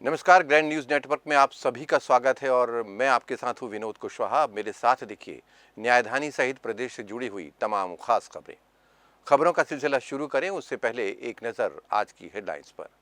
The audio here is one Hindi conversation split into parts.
नमस्कार, ग्रैंड न्यूज नेटवर्क में आप सभी का स्वागत है और मैं आपके साथ हूं विनोद कुशवाहा। मेरे साथ देखिए न्यायधानी सहित प्रदेश से जुड़ी हुई तमाम खास खबरें। खबरों का सिलसिला शुरू करें उससे पहले एक नजर आज की हेडलाइंस पर।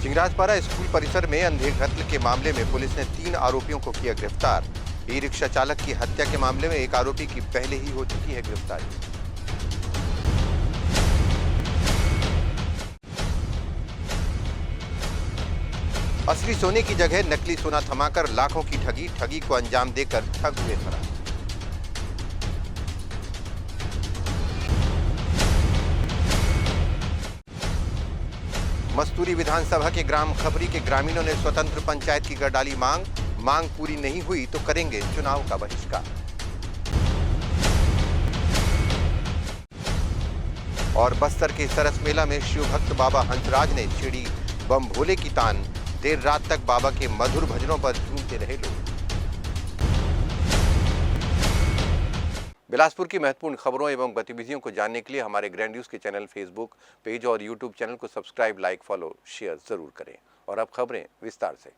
चिंगराजपारा स्कूल परिसर में अंधे कत्ल के मामले में पुलिस ने 3 आरोपियों को किया गिरफ्तार। ई रिक्शा चालक की हत्या के मामले में एक आरोपी की पहले ही हो चुकी है गिरफ्तारी। असली सोने की जगह नकली सोना थमाकर लाखों की ठगी को अंजाम देकर ठग हुए फरार। मस्तूरी विधानसभा के ग्राम खबरी के ग्रामीणों ने स्वतंत्र पंचायत की कर डाली मांग पूरी नहीं हुई तो करेंगे चुनाव का बहिष्कार। और बस्तर के सरस मेला में शिव भक्त बाबा हंसराज ने छेड़ी बम भोले की तान। देर रात तक बाबा के मधुर भजनों पर झूमते रहे लोग। बिलासपुर की महत्वपूर्ण खबरों एवं गतिविधियों को जानने के लिए हमारे ग्रैंड न्यूज के चैनल फेसबुक पेज और यूट्यूब चैनल को सब्सक्राइब, लाइक, फॉलो, शेयर जरूर करें। और अब खबरें विस्तार से।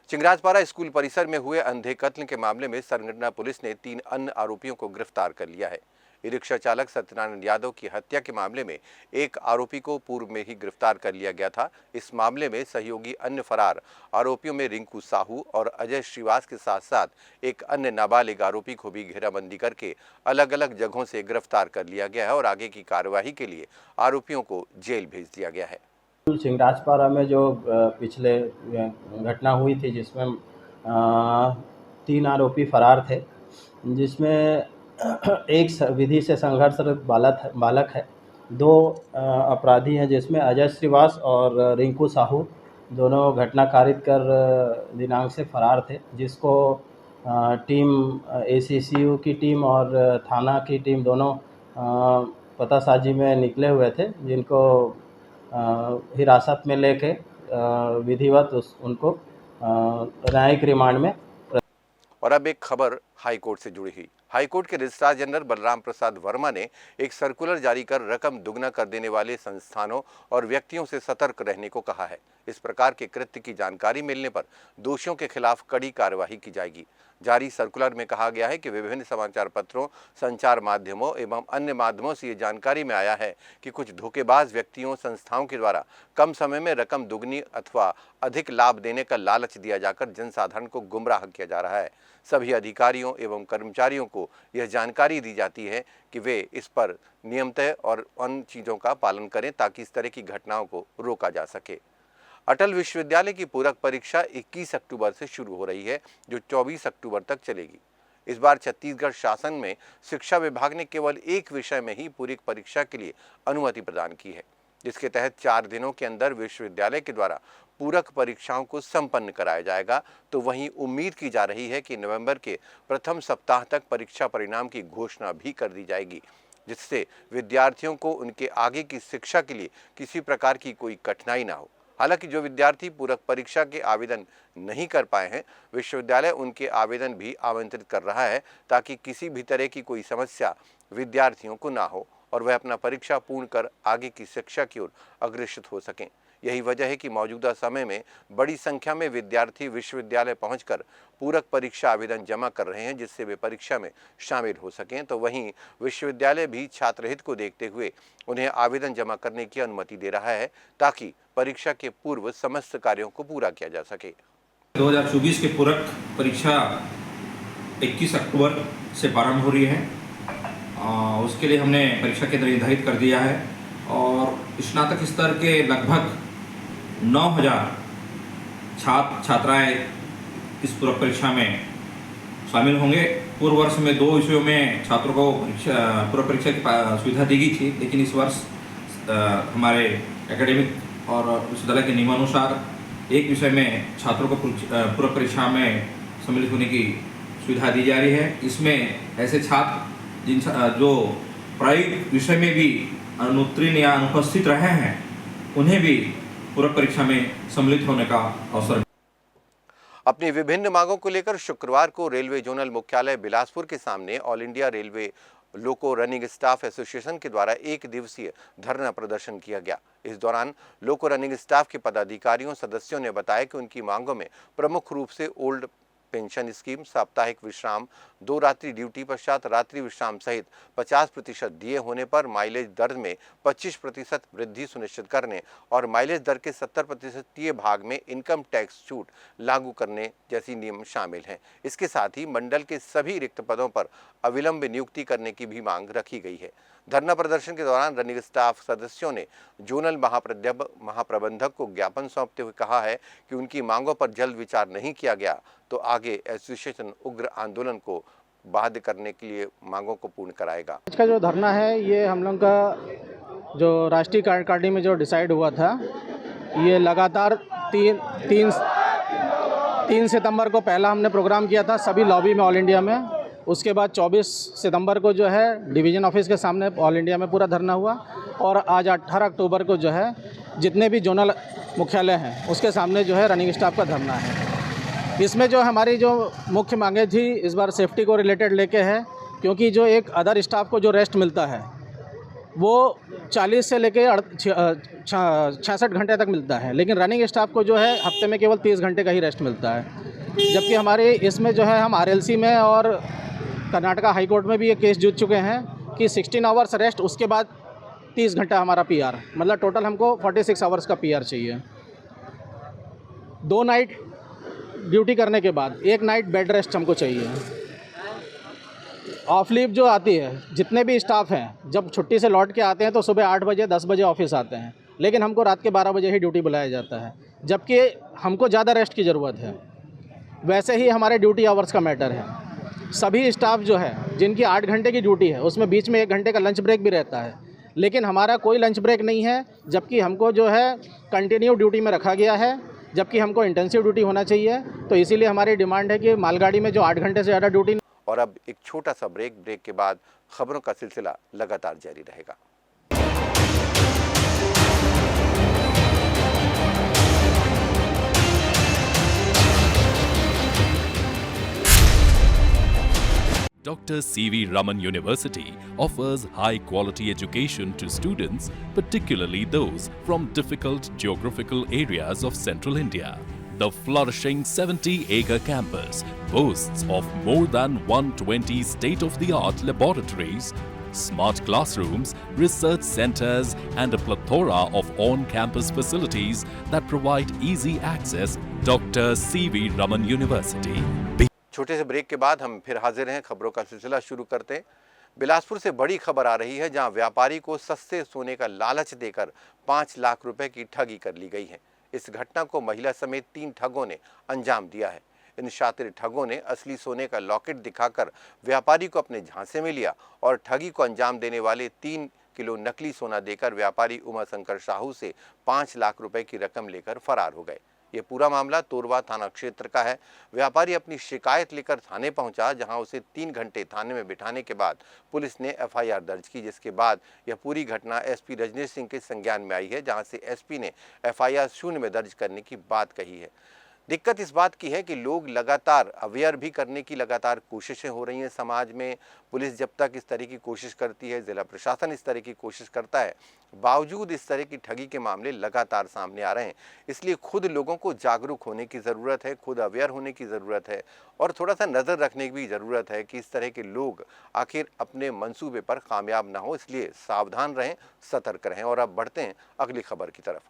चिंगराजपारा स्कूल परिसर में हुए अंधे कत्ल के मामले में सरगना पुलिस ने 3 अन्य आरोपियों को गिरफ्तार कर लिया है। ई रिक्शा चालक सत्यनारायण यादव की हत्या के मामले में एक आरोपी को पूर्व में ही गिरफ्तार कर लिया गया था। इस मामले में सहयोगी अन्य फरार आरोपियों में रिंकू साहू और अजय श्रीवास के साथ साथ एक अन्य नाबालिग आरोपी को भी घेराबंदी करके अलग अलग जगहों से गिरफ्तार कर लिया गया है और आगे की कार्यवाही के लिए आरोपियों को जेल भेज दिया गया है। चिंगराजपारा में जो पिछले घटना हुई थी जिसमें 3 आरोपी फरार थे, जिसमें एक विधि से संघर्षरत बालक है। 2 अपराधी हैं जिसमें अजय श्रीवास और रिंकू साहू दोनों घटना कारित कर दिनांक से फरार थे, जिसको टीम ACCU की टीम और थाना की टीम दोनों पतासाजी में निकले हुए थे, जिनको हिरासत में लेके विधिवत उनको न्यायिक रिमांड में। और अब एक खबर हाईकोर्ट से जुड़ी हुई। हाईकोर्ट के रजिस्ट्रार जनरल बलराम प्रसाद वर्मा ने एक सर्कुलर जारी कर रकम दुगना कर देने वाले संस्थानों और व्यक्तियों से सतर्क रहने को कहा है। इस प्रकार के कृत्य की जानकारी मिलने पर दोषियों के खिलाफ कड़ी कार्रवाई की जाएगी। जारी सर्कुलर में कहा गया है कि विभिन्न समाचार पत्रों, संचार माध्यमों एवं अन्य माध्यमों से ये जानकारी में आया है कि कुछ धोखेबाज व्यक्तियों, संस्थाओं के द्वारा कम समय में रकम दुगनी अथवा अधिक लाभ देने का लालच दिया जाकर जनसाधारण को गुमराह किया जा रहा है। सभी अधिकारियों एवं कर्मचारियों को यह जानकारी दी जाती है कि वे इस पर नियमतः और उन चीज़ों का पालन करें ताकि इस तरह की घटनाओं को रोका जा सके। अटल विश्वविद्यालय की पूरक परीक्षा 21 अक्टूबर से शुरू हो रही है, जो 24 अक्टूबर तक चलेगी। इस बार छत्तीसगढ़ शासन में शिक्षा विभाग ने केवल एक विषय में ही पूरक परीक्षा के लिए अनुमति प्रदान की है, जिसके तहत 4 दिनों के अंदर विश्वविद्यालय के द्वारा पूरक परीक्षाओं को संपन्न कराया जाएगा। तो वहीं उम्मीद की जा रही है कि नवंबर के प्रथम सप्ताह तक परीक्षा परिणाम की घोषणा भी कर दी जाएगी, जिससे विद्यार्थियों को उनके आगे की शिक्षा के लिए किसी प्रकार की कोई कठिनाई ना हो। हालांकि जो विद्यार्थी पूरक परीक्षा के आवेदन नहीं कर पाए हैं, विश्वविद्यालय उनके आवेदन भी आमंत्रित कर रहा है ताकि किसी भी तरह की कोई समस्या विद्यार्थियों को ना हो और वह अपना परीक्षा पूर्ण कर आगे की शिक्षा की ओर अग्रसर हो सकें। यही वजह है कि मौजूदा समय में बड़ी संख्या में विद्यार्थी विश्वविद्यालय पहुंचकर पूरक परीक्षा आवेदन जमा कर रहे हैं, जिससे वे परीक्षा में शामिल हो सकें। तो वहीं विश्वविद्यालय भी छात्र हित को देखते हुए उन्हें आवेदन जमा करने की अनुमति दे रहा है ताकि परीक्षा के पूर्व समस्त कार्यों को पूरा किया जा सके। 2024 के पूरक परीक्षा 21 अक्टूबर से प्रारंभ हो रही है। उसके लिए हमने परीक्षा केंद्र निर्धारित कर दिया है और स्नातक स्तर के लगभग 9000 छात्राएं इस पूरक परीक्षा में शामिल होंगे। पूर्व वर्ष में 2 विषयों में छात्रों को पूरक परीक्षा की सुविधा दी गई थी, लेकिन इस वर्ष हमारे एकेडमिक और विश्वविद्यालय के नियमानुसार एक विषय में छात्रों को पूरक परीक्षा में सम्मिलित होने की सुविधा दी जा रही है। इसमें ऐसे छात्र जो प्रायोगिक विषय में भी अनुत्तीर्ण या अनुपस्थित रहे हैं, उन्हें भी पूरक परीक्षा में सम्मिलित होने का अवसर। अपनी विभिन्न मांगों को लेकर शुक्रवार को रेलवे जोनल मुख्यालय बिलासपुर के सामने ऑल इंडिया रेलवे लोको रनिंग स्टाफ एसोसिएशन के द्वारा एक दिवसीय धरना प्रदर्शन किया गया। इस दौरान लोको रनिंग स्टाफ के पदाधिकारियों सदस्यों ने बताया कि उनकी मांगों में प्रमुख रूप से ओल्ड पेंशन स्कीम, साप्ताहिक विश्राम, 2 रात्रि ड्यूटी पश्चात रात्रि विश्राम सहित 50% दिए होने पर माइलेज दर में 25% वृद्धि सुनिश्चित करने और माइलेज दर के 70% भाग में इनकम टैक्स छूट लागू करने जैसी नियम शामिल हैं। इसके साथ ही मंडल के सभी रिक्त पदों पर अविलंब नियुक्ति करने की भी मांग रखी गई है। धरना प्रदर्शन के दौरान रनिंग स्टाफ सदस्यों ने जोनल महाप्रबंधक को ज्ञापन सौंपते हुए कहा है कि उनकी मांगों पर जल्द विचार नहीं किया गया तो आगे एसोसिएशन उग्र आंदोलन को बाध्य करने के लिए मांगों को पूर्ण कराएगा। आज का जो धरना है ये हम लोग का जो राष्ट्रीय कार्यकारिणी में जो डिसाइड हुआ था, ये लगातार तीन सितंबर को पहला हमने प्रोग्राम किया था सभी लॉबी में ऑल इंडिया में। उसके बाद 24 सितंबर को जो है डिवीज़न ऑफिस के सामने ऑल इंडिया में पूरा धरना हुआ और आज 18 अक्टूबर को जो है जितने भी जोनल मुख्यालय हैं उसके सामने जो है रनिंग स्टाफ का धरना है। इसमें जो हमारी जो मुख्य मांगें थी इस बार सेफ्टी को रिलेटेड लेके है, क्योंकि जो एक अदर स्टाफ को जो रेस्ट मिलता है वो 40 से लेके 66 घंटे तक मिलता है, लेकिन रनिंग स्टाफ को जो है हफ्ते में केवल 30 घंटे का ही रेस्ट मिलता है। जबकि हमारे इसमें जो है हम आरएलसी में और कर्नाटका हाई कोर्ट में भी ये केस जीत चुके हैं कि 16 आवर्स रेस्ट, उसके बाद 30 घंटा हमारा पीआर, मतलब टोटल हमको 46 आवर्स का पीआर चाहिए। 2 नाइट ड्यूटी करने के बाद 1 नाइट बेड रेस्ट हमको चाहिए। ऑफ लीव जो आती है, जितने भी स्टाफ हैं जब छुट्टी से लौट के आते हैं तो सुबह 8 बजे 10 बजे ऑफिस आते हैं, लेकिन हमको रात के 12 बजे ही ड्यूटी बुलाया जाता है, जबकि हमको ज़्यादा रेस्ट की ज़रूरत है। वैसे ही हमारे ड्यूटी आवर्स का मैटर है। सभी स्टाफ जो है जिनकी 8 घंटे की ड्यूटी है उसमें बीच में 1 घंटे का लंच ब्रेक भी रहता है, लेकिन हमारा कोई लंच ब्रेक नहीं है, जबकि हमको जो है कंटिन्यू ड्यूटी में रखा गया है, जबकि हमको इंटेंसिव ड्यूटी होना चाहिए। तो इसीलिए हमारी डिमांड है कि मालगाड़ी में जो 8 घंटे से ज़्यादा ड्यूटी। और अब एक छोटा सा ब्रेक के बाद खबरों का सिलसिला लगातार जारी रहेगा। Dr. C.V. Raman University offers high-quality education to students, particularly those from difficult geographical areas of central India. The flourishing 70-acre campus boasts of more than 120 state-of-the-art laboratories, smart classrooms, research centers, and a plethora of on-campus facilities that provide easy access. Dr. C.V. Raman University. छोटे से ब्रेक के बाद हम फिर हाजिर हैं। खबरों का सिलसिला शुरू करते हैं। बिलासपुर से बड़ी खबर आ रही है, जहां व्यापारी को सस्ते सोने का लालच देकर 5 लाख रुपए की ठगी कर ली गई है। इस घटना को महिला समेत 3 ठगों ने अंजाम दिया है। इन शातिर ठगों ने असली सोने का लॉकेट दिखाकर व्यापारी को अपने झांसे में लिया और ठगी को अंजाम देने वाले 3 किलो नकली सोना देकर व्यापारी उमाशंकर साहू से 5 लाख रुपए की रकम लेकर फरार हो गए। ये पूरा मामला तोरवा थाना क्षेत्र का है। व्यापारी अपनी शिकायत लेकर थाने पहुंचा, जहां उसे 3 घंटे थाने में बिठाने के बाद पुलिस ने एफआईआर दर्ज की, जिसके बाद यह पूरी घटना एसपी रजनीश सिंह के संज्ञान में आई है, जहां से एसपी ने एफआईआर 0 में दर्ज करने की बात कही है। दिक्कत इस बात की है कि लोग लगातार अवेयर भी करने की लगातार कोशिशें हो रही हैं समाज में। पुलिस जब तक इस तरह की कोशिश करती है, जिला प्रशासन इस तरह की कोशिश करता है, बावजूद इस तरह की ठगी के मामले लगातार सामने आ रहे हैं। इसलिए खुद लोगों को जागरूक होने की ज़रूरत है, खुद अवेयर होने की ज़रूरत है और थोड़ा सा नज़र रखने की भी ज़रूरत है कि इस तरह के लोग आखिर अपने मंसूबे पर कामयाब ना हो। इसलिए सावधान रहें, सतर्क रहें। और अब बढ़ते हैं अगली खबर की तरफ।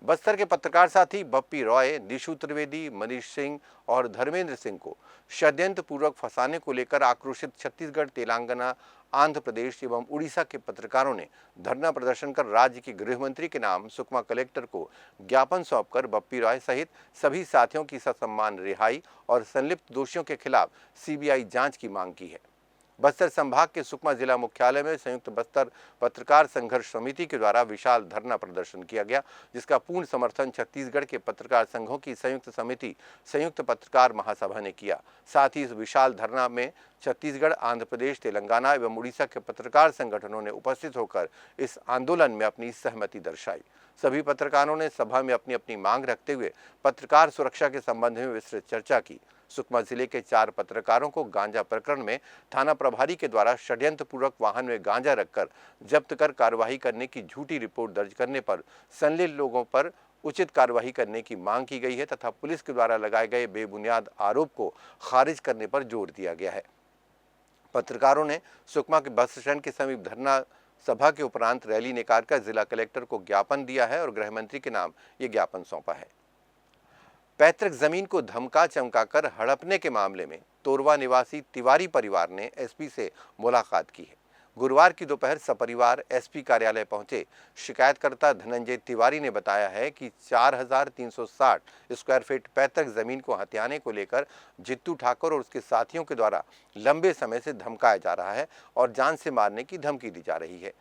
बस्तर के पत्रकार साथी बप्पी रॉय, निशु त्रिवेदी, मनीष सिंह और धर्मेंद्र सिंह को षड्यंत्र पूर्वक फंसाने को लेकर आक्रोशित छत्तीसगढ़, तेलंगाना, आंध्र प्रदेश एवं उड़ीसा के पत्रकारों ने धरना प्रदर्शन कर राज्य के गृह मंत्री के नाम सुकमा कलेक्टर को ज्ञापन सौंपकर बप्पी रॉय सहित सभी साथियों की ससम्मान रिहाई और संलिप्त दोषियों के खिलाफ सीबीआई जांच की मांग की है। बस्तर संभाग के सुकमा जिला मुख्यालय में संयुक्त बस्तर पत्रकार संघर्ष समिति के द्वारा विशाल धरना प्रदर्शन किया गया, जिसका पूर्ण समर्थन छत्तीसगढ़ के पत्रकार संघों की संयुक्त समिति संयुक्त पत्रकार महासभा ने किया। साथ ही इस विशाल धरना में छत्तीसगढ़, आंध्र प्रदेश, तेलंगाना एवं उड़ीसा के पत्रकार संगठनों ने उपस्थित होकर इस आंदोलन में अपनी सहमति दर्शाई। सभी पत्रकारों ने सभा में अपनी अपनी मांग रखते हुए पत्रकार सुरक्षा के संबंध में विस्तृत चर्चा की। सुकमा जिले के 4 पत्रकारों को गांजा प्रकरण में थाना प्रभारी के द्वारा षड्यंत्रपूर्वक वाहन में गांजा रखकर जब्त कर कार्रवाई करने की झूठी रिपोर्ट दर्ज करने पर संलिप्त लोगों पर उचित कार्रवाई करने की मांग की गई है तथा पुलिस के द्वारा लगाए गए बेबुनियाद आरोप को खारिज करने पर जोर दिया गया है। पत्रकारों ने सुकमा के बस स्टैंड के समीप धरना सभा के उपरांत रैली निकालकर जिला कलेक्टर को ज्ञापन दिया है और गृह मंत्री के नाम ये ज्ञापन सौंपा है। पैतृक जमीन को धमका चमकाकर हड़पने के मामले में तोरवा निवासी तिवारी परिवार ने एसपी से मुलाकात की है। गुरुवार की दोपहर सपरिवार एसपी कार्यालय पहुंचे। शिकायतकर्ता धनंजय तिवारी ने बताया है कि 4360 स्क्वायर फीट पैतृक जमीन को हथियाने को लेकर जित्तू ठाकुर और उसके साथियों के द्वारा लंबे समय से धमकाया जा रहा है और जान से मारने की धमकी दी जा रही है,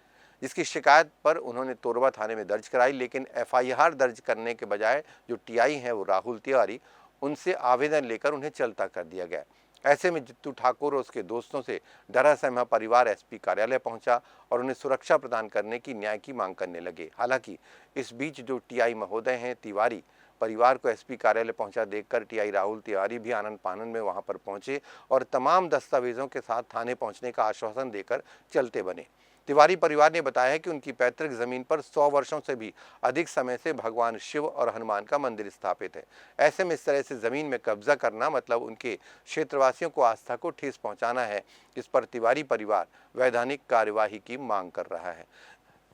जिसकी शिकायत पर उन्होंने तोरवा थाने में दर्ज कराई। लेकिन एफआईआर दर्ज करने के बजाय जो टीआई हैं वो राहुल तिवारी, उनसे आवेदन लेकर उन्हें चलता कर दिया गया। ऐसे में जित्तू ठाकुर और उसके दोस्तों से डरा सहमा परिवार एसपी कार्यालय पहुंचा और उन्हें सुरक्षा प्रदान करने की न्याय की मांग करने लगे। हालांकि इस बीच जो टीआई महोदय हैं तिवारी परिवार को एसपी कार्यालय पहुंचा देखकर टीआई राहुल तिवारी भी आनंद फानन में वहां पर पहुंचे और तमाम दस्तावेजों के साथ थाने पहुंचने का आश्वासन देकर चलते बने। तिवारी परिवार ने बताया है कि उनकी पैतृक जमीन पर 100 वर्षों से भी अधिक समय से भगवान शिव और हनुमान का मंदिर स्थापित है। ऐसे में इस तरह से जमीन में कब्जा करना मतलब उनके क्षेत्रवासियों को आस्था को ठेस पहुंचाना है। इस पर तिवारी परिवार वैधानिक कार्यवाही की मांग कर रहा है।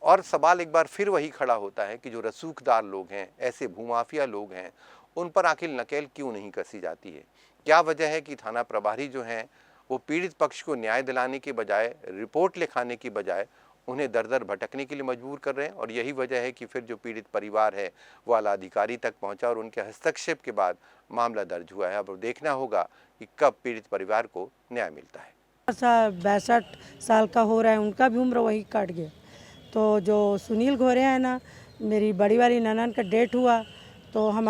और सवाल एक बार फिर वही खड़ा होता है कि जो रसूखदार लोग हैं, ऐसे भूमाफिया लोग हैं, उन पर आखिर नकेल क्यों नहीं कसी जाती है? क्या वजह है कि थाना प्रभारी जो हैं वो पीड़ित पक्ष को न्याय दिलाने के बजाय, रिपोर्ट लिखाने की बजाय उन्हें दर दर भटकने के लिए मजबूर कर रहे हैं? और यही वजह है कि फिर जो पीड़ित परिवार है वो आला अधिकारी तक पहुंचा और उनके हस्तक्षेप के बाद मामला दर्ज हुआ है। अब देखना होगा कि कब पीड़ित परिवार को न्याय मिलता है। 62 साल का हो रहा है, उनका भी उम्र वही काट गया। तो जो सुनील घोरे हैं ना, मेरी बड़ी वाली ननद का डेट हुआ तो हम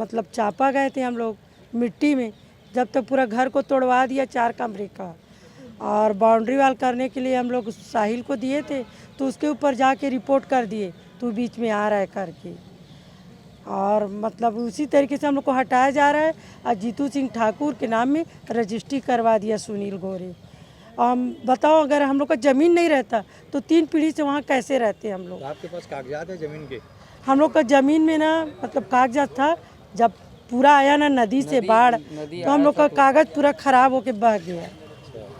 मतलब चापा गए थे हम लोग मिट्टी में, जब तक पूरा घर को तोड़वा दिया 4 कमरे का। और बाउंड्री वाल करने के लिए हम लोग साहिल को दिए थे तो उसके ऊपर जाके रिपोर्ट कर दिए तू बीच में आ रहा है करके। और मतलब उसी तरीके से हम लोग को हटाया जा रहा है और जीतू सिंह ठाकुर के नाम में रजिस्ट्री करवा दिया सुनील घोरे। बताओ अगर हम लोग का ज़मीन नहीं रहता तो 3 पीढ़ी से वहाँ कैसे रहते हम लोग? आपके पास कागजात है ज़मीन के? हम लोग का ज़मीन में ना मतलब कागजात था, जब पूरा आया ना नदी से बाढ़ तो हम लोग का कागज़ पूरा ख़राब होके बह गया,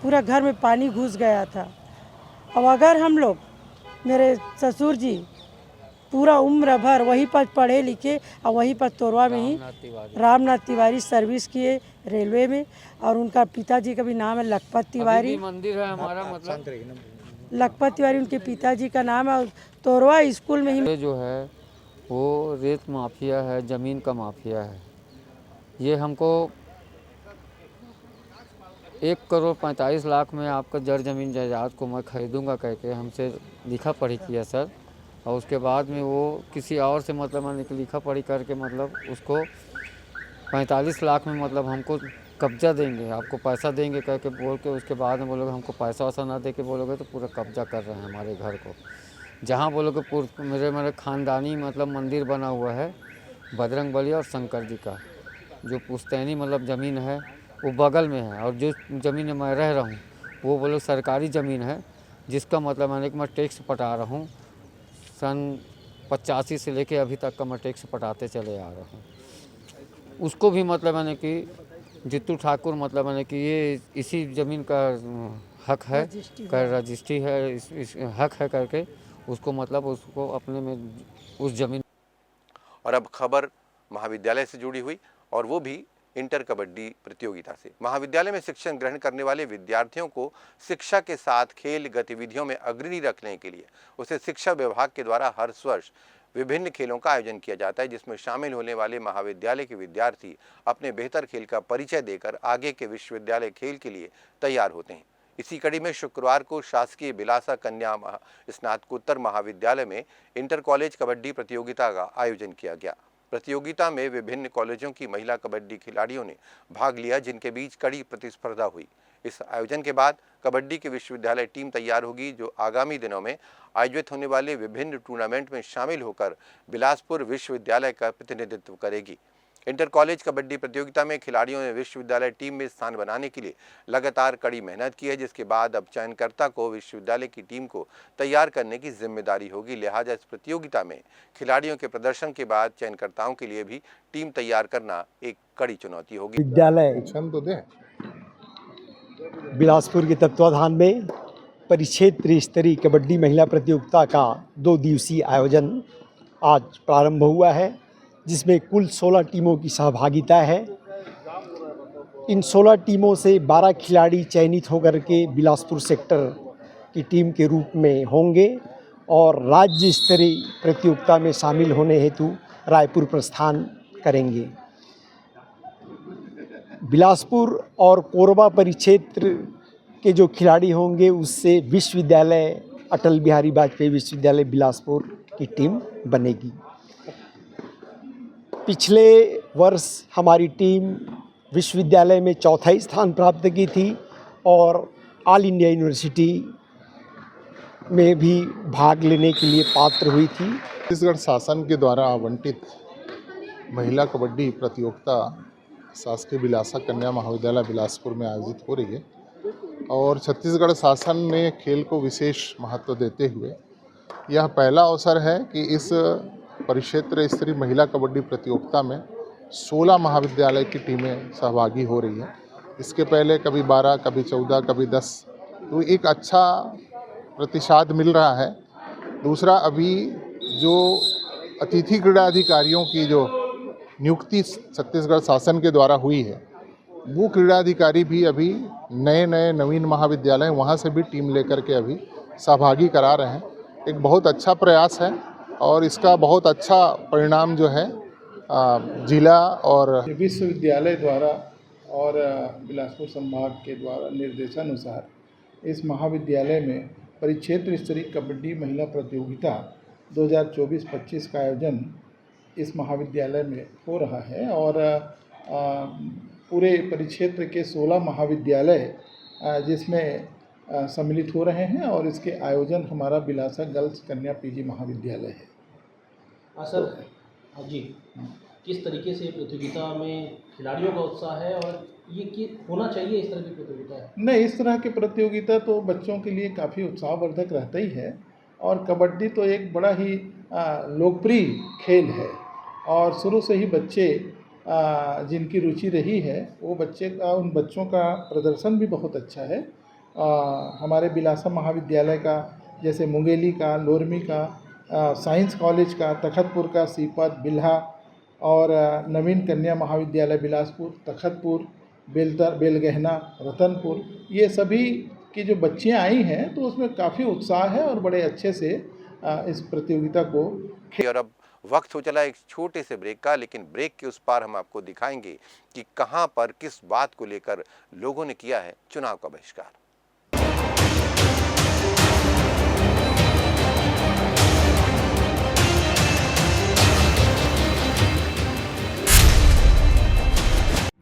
पूरा घर में पानी घुस गया था। अब अगर हम लोग, मेरे ससुर जी पूरा उम्र भर वहीं पर पढ़े लिखे और वहीं पर तोरवा में ही रामनाथ तिवारी सर्विस किए रेलवे में, और उनका पिताजी का भी नाम है लखपत तिवारी। मंदिर है हमारा, मतलब लखपत तिवारी उनके पिताजी का नाम है। और तोरवा स्कूल में ही जो है वो रेत माफिया है, ज़मीन का माफिया है। ये हमको 1,45,00,000 में आपका जड़ ज़मीन जायदाद को मैं खरीदूंगा कह के हमसे लिखा पढ़ी किया सर। और उसके बाद में वो किसी और से मतलब मैंने लिखा पढ़ी करके मतलब उसको 45 लाख में मतलब हमको कब्जा देंगे, आपको पैसा देंगे कह के बोल के, उसके बाद में बोलोगे हमको पैसा वैसा ना दे के बोलोगे तो पूरा कब्जा कर रहे हैं हमारे घर को। जहाँ बोलोगे मेरे ख़ानदानी मतलब मंदिर बना हुआ है बजरंग बली और शंकर जी का, जो पुश्तैनी मतलब ज़मीन है वो बगल में है। और जो ज़मीन में मैं रह रहा हूँ वो बोलो सरकारी ज़मीन है, जिसका मतलब मैं टैक्स पटा रहा हूँ। सन 85 से लेके अभी तक का मैं टैक्स पटाते चले आ रहा हूँ। उसको भी मतलब मैंने कि जित्तू ठाकुर मतलब मैंने कि ये इसी ज़मीन का हक है, रजिस्ट्री है, इस हक है करके उसको मतलब उसको अपने में उस ज़मीन। और अब खबर महाविद्यालय से जुड़ी हुई, और वो भी इंटर कबड्डी प्रतियोगिता से। महाविद्यालय में शिक्षण ग्रहण करने वाले विद्यार्थियों को शिक्षा के साथ खेल गतिविधियों में अग्रणी रखने के लिए उसे शिक्षा विभाग के द्वारा हर वर्ष विभिन्न खेलों का आयोजन किया जाता है, जिसमें शामिल होने वाले महाविद्यालय के विद्यार्थी अपने बेहतर खेल का परिचय देकर आगे के विश्वविद्यालय खेल के लिए तैयार होते हैं। इसी कड़ी में शुक्रवार को शासकीय बिलासा कन्या स्नातकोत्तर महाविद्यालय में इंटर कॉलेज कबड्डी प्रतियोगिता का आयोजन किया गया। प्रतियोगिता में विभिन्न कॉलेजों की महिला कबड्डी खिलाड़ियों ने भाग लिया, जिनके बीच कड़ी प्रतिस्पर्धा हुई। इस आयोजन के बाद कबड्डी की विश्वविद्यालय टीम तैयार होगी, जो आगामी दिनों में आयोजित होने वाले विभिन्न टूर्नामेंट में शामिल होकर बिलासपुर विश्वविद्यालय का प्रतिनिधित्व करेगी। इंटर कॉलेज कबड्डी प्रतियोगिता में खिलाड़ियों ने विश्वविद्यालय टीम में स्थान बनाने के लिए लगातार कड़ी मेहनत की है, जिसके बाद अब चयनकर्ता को विश्वविद्यालय की टीम को तैयार करने की जिम्मेदारी होगी। लिहाजा इस प्रतियोगिता में खिलाड़ियों के प्रदर्शन के बाद चयनकर्ताओं के लिए भी टीम तैयार करना एक कड़ी चुनौती होगी। विद्यालय बिलासपुर के तत्वाधान में परिक्षेत्र स्तरीय कबड्डी महिला प्रतियोगिता का 2 दिवसीय आयोजन आज प्रारंभ हुआ है, जिसमें कुल 16 टीमों की सहभागिता है। इन 16 टीमों से 12 खिलाड़ी चयनित होकर के बिलासपुर सेक्टर की टीम के रूप में होंगे और राज्य स्तरीय प्रतियोगिता में शामिल होने हेतु रायपुर प्रस्थान करेंगे। बिलासपुर और कोरबा परिक्षेत्र के जो खिलाड़ी होंगे उससे विश्वविद्यालय अटल बिहारी वाजपेयी विश्वविद्यालय बिलासपुर की टीम बनेगी। पिछले वर्ष हमारी टीम विश्वविद्यालय में चौथा स्थान प्राप्त की थी और ऑल इंडिया यूनिवर्सिटी में भी भाग लेने के लिए पात्र हुई थी। छत्तीसगढ़ शासन के द्वारा आवंटित महिला कबड्डी प्रतियोगिता शासकीय बिलासा कन्या महाविद्यालय बिलासपुर में आयोजित हो रही है और छत्तीसगढ़ शासन ने खेल को विशेष महत्व देते हुए यह पहला अवसर है कि इस परिक्षेत्र स्तरीय महिला कबड्डी प्रतियोगिता में 16 महाविद्यालय की टीमें सहभागी हो रही हैं। इसके पहले कभी 12, कभी 14, कभी 10, तो एक अच्छा प्रतिशत मिल रहा है। दूसरा, अभी जो अतिथि क्रीड़ा अधिकारियों की जो नियुक्ति छत्तीसगढ़ शासन के द्वारा हुई है, वो क्रीड़ा अधिकारी भी अभी नए नवीन महाविद्यालय वहाँ से भी टीम लेकर के अभी सहभागी करा रहे हैं। एक बहुत अच्छा प्रयास है और इसका बहुत अच्छा परिणाम जो है जिला और विश्वविद्यालय द्वारा और बिलासपुर संभाग के द्वारा निर्देशानुसार इस महाविद्यालय में परिक्षेत्र स्तरीय कबड्डी महिला प्रतियोगिता 2024-25 का आयोजन इस महाविद्यालय में हो रहा है और पूरे परिक्षेत्र के 16 महाविद्यालय जिसमें सम्मिलित हो रहे हैं और इसके आयोजन हमारा बिलासा गर्ल्स कन्या पीजी महाविद्यालय है। सर जी, किस तरीके से प्रतियोगिता में खिलाड़ियों का उत्साह है और ये कि होना चाहिए इस तरह की प्रतियोगिता है? नहीं, इस तरह की प्रतियोगिता तो बच्चों के लिए काफ़ी उत्साहवर्धक रहता ही है और कबड्डी तो एक बड़ा ही लोकप्रिय खेल है और शुरू से ही बच्चे जिनकी रुचि रही है वो उन बच्चों का प्रदर्शन भी बहुत अच्छा है। हमारे बिलासा महाविद्यालय का, जैसे मुंगेली का, लोरमी का, साइंस कॉलेज का, तखतपुर का, सीपत, बिल्हा और नवीन कन्या महाविद्यालय बिलासपुर, तखतपुर, बेलगहना, रतनपुर, ये सभी की जो बच्चियां आई हैं तो उसमें काफ़ी उत्साह है और बड़े अच्छे से इस प्रतियोगिता को। और अब वक्त हो चला एक छोटे से ब्रेक का, लेकिन ब्रेक के उस पार हम आपको दिखाएंगे कि कहां पर किस बात को लेकर लोगों ने किया है चुनाव का बहिष्कार।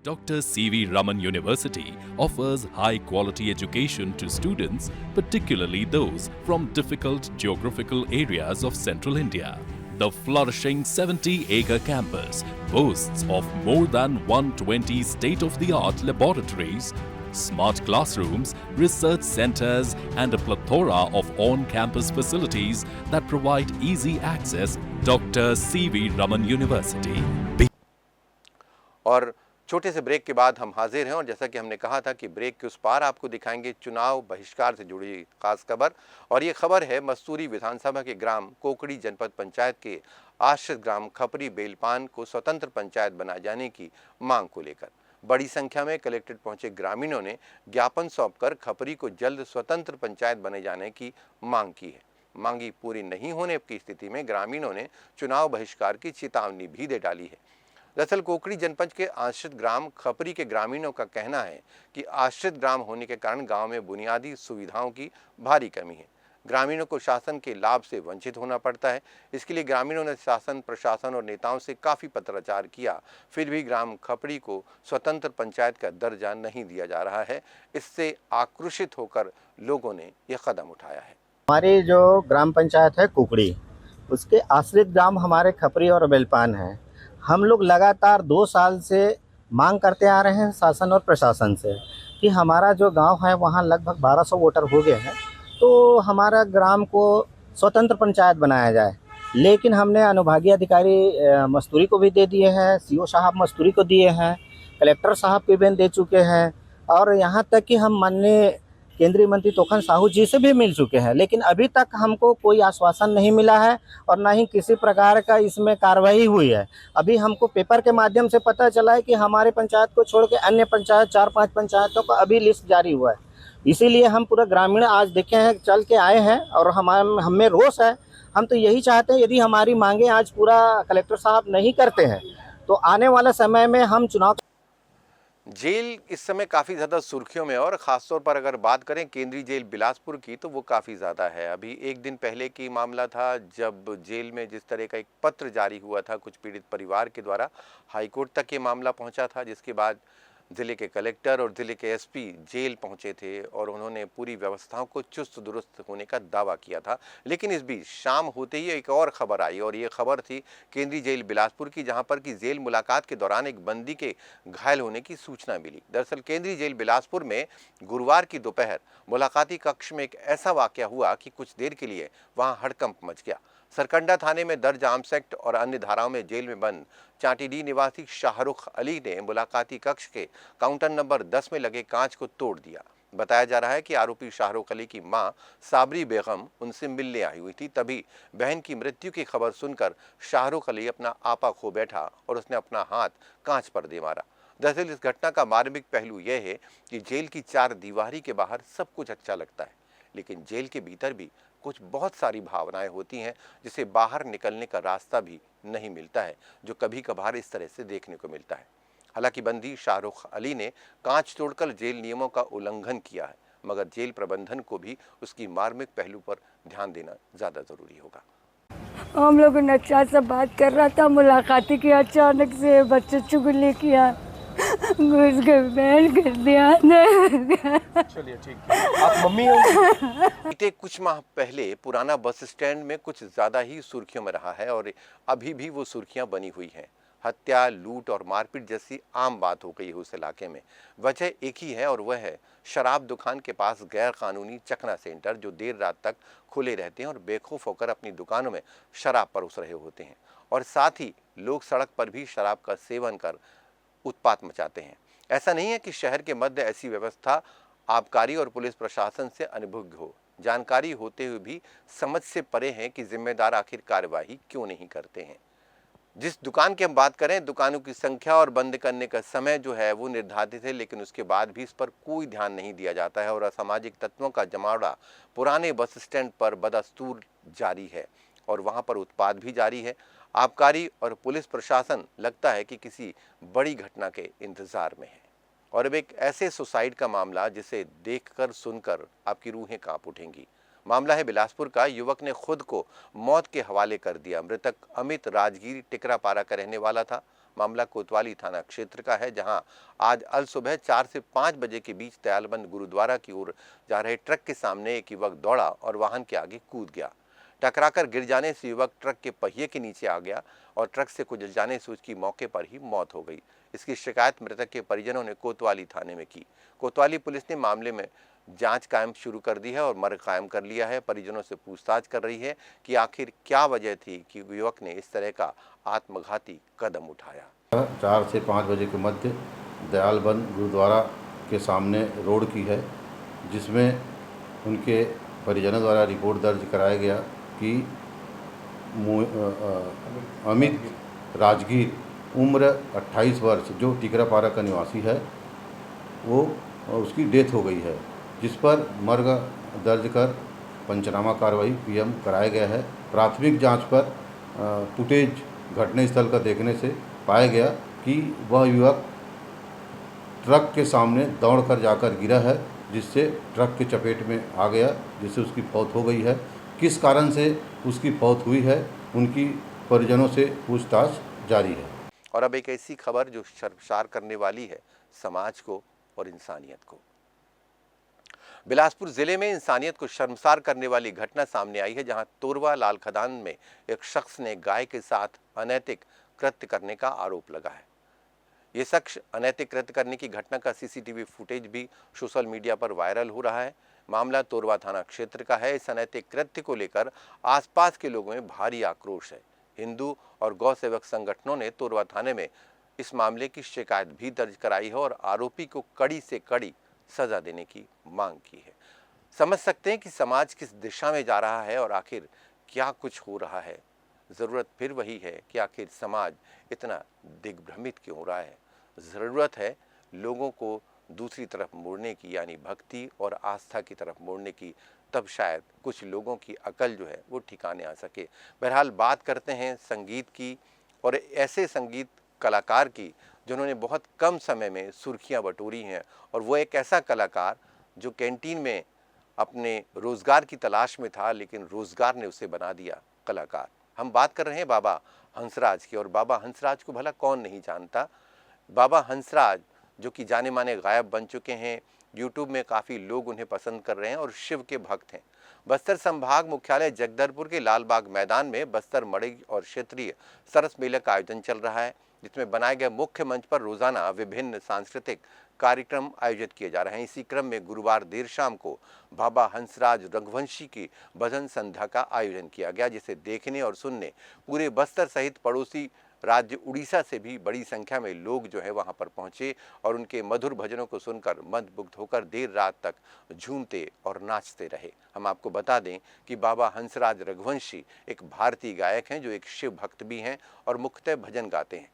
Dr. C.V. Raman University offers high-quality education to students, particularly those from difficult geographical areas of central India. The flourishing 70-acre campus boasts of more than 120 state-of-the-art laboratories, smart classrooms, research centers, and a plethora of on-campus facilities that provide easy access. Dr. C.V. Raman University. और छोटे से ब्रेक के बाद हम हाजिर हैं और जैसा कि हमने कहा था कि ब्रेक के उस पार आपको दिखाएंगे चुनाव बहिष्कार से जुड़ी खास खबर। और ये खबर है मस्तूरी विधानसभा के ग्राम कोकड़ी जनपद पंचायत के आश्रित ग्राम खपरी बेलपान को स्वतंत्र पंचायत बनाए जाने की मांग को लेकर। बड़ी संख्या में कलेक्ट्रेट पहुंचे ग्रामीणों ने ज्ञापन सौंपकर खपरी को जल्द स्वतंत्र पंचायत बने जाने की मांग की है। मांगी पूरी नहीं होने की स्थिति में ग्रामीणों ने चुनाव बहिष्कार की चेतावनी भी दे डाली है। दरअसल कोकड़ी जनपद के आश्रित ग्राम खपरी के ग्रामीणों का कहना है कि आश्रित ग्राम होने के कारण गांव में बुनियादी सुविधाओं की भारी कमी है। ग्रामीणों को शासन के लाभ से वंचित होना पड़ता है। इसके लिए ग्रामीणों ने शासन, प्रशासन और नेताओं से काफ़ी पत्राचार किया, फिर भी ग्राम खपड़ी को स्वतंत्र पंचायत का दर्जा नहीं दिया जा रहा है। इससे आक्रोशित होकर लोगों ने यह कदम उठाया है। हमारी जो ग्राम पंचायत है कुकड़ी, उसके आश्रित ग्राम हमारे खपरी और बेलपान हैं। हम लोग लगातार 2 साल से मांग करते आ रहे हैं शासन और प्रशासन से कि हमारा जो गांव है वहां लगभग 1200 वोटर हो गए हैं, तो हमारा ग्राम को स्वतंत्र पंचायत बनाया जाए। लेकिन हमने अनुभागीय अधिकारी मस्तूरी को भी दे दिए हैं, सीओ साहब मस्तूरी को दिए हैं, कलेक्टर साहब के भी दे चुके हैं, और यहाँ तक कि हम माननीय केंद्रीय मंत्री तोखन साहू जी से भी मिल चुके हैं। लेकिन अभी तक हमको कोई आश्वासन नहीं मिला है और ना ही किसी प्रकार का इसमें कार्रवाई हुई है। अभी हमको पेपर के माध्यम से पता चला है कि हमारे पंचायत को छोड़ के अन्य पंचायत 4-5 पंचायतों का अभी लिस्ट जारी हुआ है। इसीलिए हम पूरा ग्रामीण आज देखे हैं, चल के आए हैं और हमें रोष है। हम तो यही चाहते हैं, यदि हमारी मांगे आज पूरा कलेक्टर साहब नहीं करते हैं तो आने वाले समय में हम चुनाव। जेल इस समय काफ़ी ज़्यादा सुर्खियों में है और ख़ासतौर पर अगर बात करें केंद्रीय जेल बिलासपुर की तो वो काफ़ी ज़्यादा है। अभी एक दिन पहले की मामला था जब जेल में जिस तरह का एक पत्र जारी हुआ था कुछ पीड़ित परिवार के द्वारा, हाईकोर्ट तक ये मामला पहुंचा था, जिसके बाद ज़िले के कलेक्टर और ज़िले के एसपी जेल पहुंचे थे और उन्होंने पूरी व्यवस्थाओं को चुस्त दुरुस्त होने का दावा किया था। लेकिन इस बीच शाम होते ही एक और खबर आई और ये खबर थी केंद्रीय जेल बिलासपुर की, जहां पर कि जेल मुलाकात के दौरान एक बंदी के घायल होने की सूचना मिली। दरअसल केंद्रीय जेल बिलासपुर में गुरुवार की दोपहर मुलाकाती कक्ष में एक ऐसा वाकया हुआ कि कुछ देर के लिए वहां हड़कंप मच गया। सरकंडा थाने में दर्ज आर्म्स एक्ट और अन्य धाराओं में जेल में बंद चाटीडीह निवासी शाहरुख अली ने मुलाकाती कक्ष के काउंटर नंबर 10 में लगे कांच को तोड़ दिया। बताया जा रहा है कि आरोपी शाहरुख अली की मां साबरी बेगम उनसे मिलने आई हुई थी, तभी बहन की मृत्यु की खबर सुनकर शाहरुख अली अपना आपा खो बैठा और उसने अपना हाथ कांच पर दे मारा। दरअसल इस घटना का मार्मिक पहलू यह है कि जेल की 4 दीवारी के बाहर सब कुछ अच्छा लगता है, लेकिन जेल के भीतर भी कुछ बहुत सारी भावनाएं होती हैं जिसे बाहर निकलने का रास्ता भी नहीं मिलता है, जो कभी कभार इस तरह से देखने को मिलता है। हालांकि बंदी शाहरुख अली ने कांच तोड़कर जेल नियमों का उल्लंघन किया है, मगर जेल प्रबंधन को भी उसकी मार्मिक पहलू पर ध्यान देना ज़्यादा ज़रूरी होगा। हम लोग नक्शा से बात कर रहा था, मुलाकाती किया, अचानक से बच्चे चुगली किया, घुस के बैठ कर दिया। चलिए ठीक है, आप मम्मी हो? बीते कुछ माह पहले पुराना बस स्टैंड में कुछ ज़्यादा ही सुर्खियों में रहा है और अभी भी वो सुर्खियां बनी हुई हैं। हत्या, लूट और मारपीट जैसी आम बात हो गई है उस इलाके में। वजह एक ही है और वह है शराब दुकान के पास गैर कानूनी चखना सेंटर, जो देर रात तक खुले रहते हैं और बेखौफ होकर अपनी दुकानों में शराब परोस रहे होते हैं। और साथ ही लोग सड़क पर भी शराब का सेवन कर उत्पात मचाते हैं। ऐसा नहीं है कि शहर के मध्य ऐसी व्यवस्था आबकारी और पुलिस प्रशासन से अनुभव हो। जानकारी होते हुए भी समझ से परे हैं कि जिम्मेदार आखिर कार्यवाही क्यों नहीं करते हैं। जिस दुकान की हम बात करें, दुकानों की संख्या और बंद करने का समय जो है वो निर्धारित है, लेकिन उसके बाद भी इस पर कोई ध्यान नहीं दिया जाता है और असामाजिक तत्वों का जमावड़ा पुराने बस स्टैंड पर बदस्तूर जारी है और वहां पर उत्पाद भी जारी है। आबकारी और पुलिस प्रशासन लगता है कि किसी बड़ी घटना के इंतजार में है। और अब एक ऐसे सुसाइड का मामला जिसे देखकर सुनकर आपकी रूहें कांप उठेंगी। मामला है बिलासपुर का। युवक ने खुद को मौत के हवाले कर दिया। मृतक अमित राजगीर टिकरापारा का रहने वाला था। मामला कोतवाली थाना क्षेत्र का है, जहां आज अल सुबह 4 से 5 बजे के बीच दयालबंद गुरुद्वारा की ओर जा रहे ट्रक के सामने एक युवक दौड़ा और वाहन के आगे कूद गया। टकराकर गिर जाने से युवक ट्रक के पहिए के नीचे आ गया और ट्रक से कुचल जाने से उसकी मौके पर ही मौत हो गई। इसकी शिकायत मृतक के परिजनों ने कोतवाली थाने में की। कोतवाली पुलिस ने मामले में जांच कायम शुरू कर दी है और मर्ग कायम कर लिया है। परिजनों से पूछताछ कर रही है कि आखिर क्या वजह थी कि युवक ने इस तरह का आत्मघाती कदम उठाया। 4 से 5 बजे के मध्य दयालबंद गुरुद्वारा के सामने रोड की है, जिसमें उनके परिजनों द्वारा रिपोर्ट दर्ज कराया गया कि अमित राजगीर उम्र 28 वर्ष जो टिकरापारा का निवासी है, वो उसकी डेथ हो गई है, जिस पर मर्ग दर्ज कर पंचनामा कार्रवाई पीएम कराया गया है। प्राथमिक जांच पर फुटेज घटनास्थल का देखने से पाया गया कि वह युवक ट्रक के सामने दौड़कर जाकर गिरा है जिससे ट्रक के चपेट में आ गया, जिससे उसकी मौत हो गई है। किस कारण से उसकी मौत हुई है, उनकी परिजनों से पूछताछ जारी है। और अब एक ऐसी खबर जो शर्मसार करने वाली है समाज को और इंसानियत को। बिलासपुर जिले में इंसानियत को शर्मसार करने वाली घटना सामने आई है, जहां तोरवा लाल खदान में एक शख्स ने गाय के साथ अनैतिक कृत्य करने का आरोप लगा है। ये शख्स अनैतिक कृत्य करने की घटना का सीसीटीवी फुटेज भी सोशल मीडिया पर वायरल हो रहा है। मामला तोरवा थाना क्षेत्र का है। इस अनैतिक कृत्य को लेकर आसपास के लोगों में भारी आक्रोश है। हिंदू और गौ सेवक संगठनों ने तोरवा थाने में इस मामले की शिकायत भी दर्ज कराई है और आरोपी को कड़ी से कड़ी सजा देने की मांग की है। समझ सकते हैं कि समाज किस दिशा में जा रहा है और आखिर क्या कुछ हो रहा है। ज़रूरत फिर वही है कि आखिर समाज इतना दिग्भ्रमित क्यों हो रहा है। ज़रूरत है लोगों को दूसरी तरफ मुड़ने की, यानी भक्ति और आस्था की तरफ मुड़ने की, तब शायद कुछ लोगों की अकल जो है वो ठिकाने आ सके। बहरहाल बात करते हैं संगीत की, और ऐसे संगीत कलाकार की जिन्होंने बहुत कम समय में सुर्खियां बटोरी हैं, और वो एक ऐसा कलाकार जो कैंटीन में अपने रोज़गार की तलाश में था, लेकिन रोज़गार ने उसे बना दिया कलाकार। हम बात कर रहे हैं बाबा हंसराज की, और बाबा हंसराज को भला कौन नहीं जानता। बाबा हंसराज जो कि जाने माने गायक बन चुके हैं, यूट्यूब में काफ़ी लोग उन्हें पसंद कर रहे हैं और शिव के भक्त हैं। बस्तर संभाग मुख्यालय जगदलपुर के लालबाग मैदान में बस्तर मड़ई और क्षेत्रीय सरस मेले का आयोजन चल रहा है, जिसमें बनाए गए मुख्य मंच पर रोजाना विभिन्न सांस्कृतिक कार्यक्रम आयोजित किए जा रहे हैं। इसी क्रम में गुरुवार देर शाम को बाबा हंसराज रघुवंशी की भजन संध्या का आयोजन किया गया, जिसे देखने और सुनने पूरे बस्तर सहित पड़ोसी राज्य उड़ीसा से भी बड़ी संख्या में लोग जो है वहां पर पहुंचे और उनके मधुर भजनों को सुनकर मंत्रमुग्ध होकर देर रात तक झूमते और नाचते रहे। हम आपको बता दें कि बाबा हंसराज रघुवंशी एक भारतीय गायक हैं जो एक शिव भक्त भी हैं और मुख्यतः भजन गाते हैं।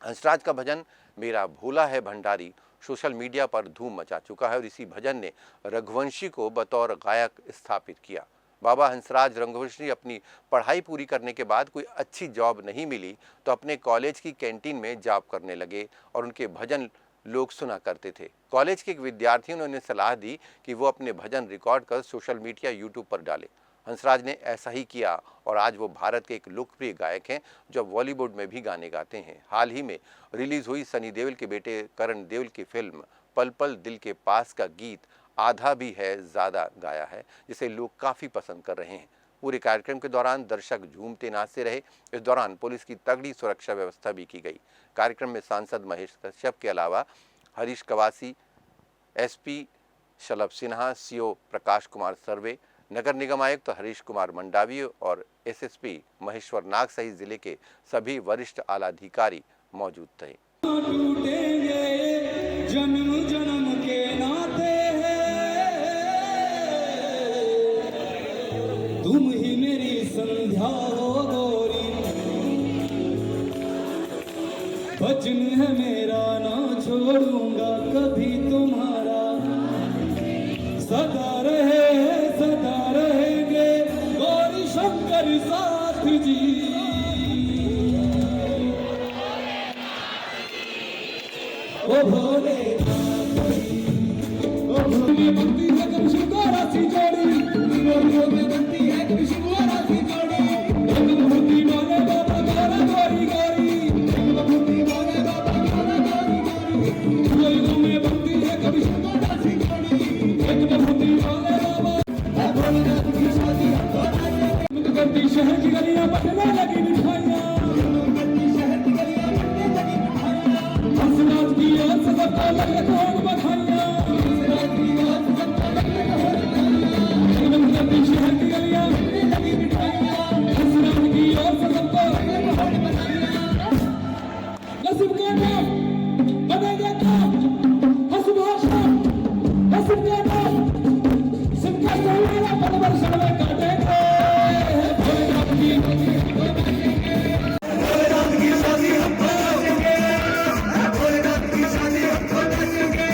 हंसराज का भजन मेरा भोला है भंडारी सोशल मीडिया पर धूम मचा चुका है और इसी भजन ने रघुवंशी को बतौर गायक स्थापित किया। बाबा हंसराज रघुवंशी अपनी पढ़ाई पूरी करने के बाद कोई अच्छी जॉब नहीं मिली तो अपने कॉलेज की कैंटीन में जॉब करने लगे और उनके भजन लोग सुना करते थे। कॉलेज के एक विद्यार्थी ने उन्हें सलाह दी कि वो अपने भजन रिकॉर्ड कर सोशल मीडिया यूट्यूब पर डाले। हंसराज ने ऐसा ही किया और आज वो भारत के एक लोकप्रिय गायक हैं जो बॉलीवुड में भी गाने गाते हैं। हाल ही में रिलीज हुई सनी देओल के बेटे करण देओल की फिल्म पल पल दिल के पास का गीत आधा भी है ज़्यादा गाया है, जिसे लोग काफ़ी पसंद कर रहे हैं। पूरे कार्यक्रम के दौरान दर्शक झूमते नाचते रहे। इस दौरान पुलिस की तगड़ी सुरक्षा व्यवस्था भी की गई। कार्यक्रम में सांसद महेश कश्यप के अलावा हरीश कवासी, एसपी शलभ सिन्हा, सीओ प्रकाश कुमार सर्वे, नगर निगम आयुक्त हरीश कुमार मंडावी और एसएसपी महेश्वर नाग सहित जिले के सभी वरिष्ठ आला अधिकारी मौजूद थे। जन्म जन्म के नाते तुम ही मेरी संध्या हो गौरी, वचन है मेरा ना छोड़ूंगा कभी तुम्हारा, सदा रहेंगे गौरी शंकर साथ जी। ओ भोले बनती है कब शिव को राशि जोड़ी, बनती है कब शिव को राशि जोड़ी, मूर्ति माने बाबा गौरा गौरी गौरी, मूर्ति माने बाबा गौरा गौरी गौरी, तुम्हें बनती है कब शिव को राशि जोड़ी, एक मूर्ति माने बाबा भोलेनाथ की शादी करती शहर की गलियां बटने लगी मिठाइयां, शहर की गलियां बटने लगी मिठाइयां, हंसराज की याद से सबको लगे खूब बधाइयां, हंसराज की याद से सबको लगे खूब बधाइयां, करती शहर की गलियां बटने लगी मिठाइयां, हंसराज की याद से सबको लगे खूब बधाइयां, नसीब के नाम बनेंगे काम हंसभाषा, नसीब के नाम सबका सही पद वर्षण में काटेंगे, भोलेनाथ की शादी हमको नाचेंगे, भोलेनाथ की शादी हमको नाचेंगे,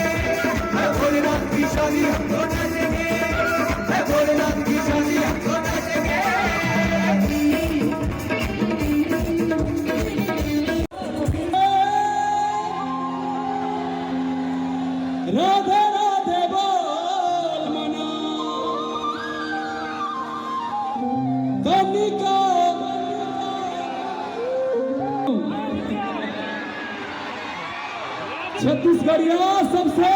भोलेनाथ की शादी हमको नाचेंगे, भोलेनाथ की शादी हमको नाचेंगे। राधे राधे बोल छत्तीसगढ़िया सबसे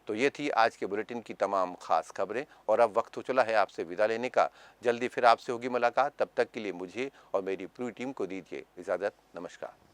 तो ये थी आज के बुलेटिन की तमाम खास खबरें और अब वक्त हो चला है आपसे विदा लेने का। जल्दी फिर आपसे होगी मुलाकात, तब तक के लिए मुझे और मेरी पूरी टीम को दीजिए इजाज़त। नमस्कार।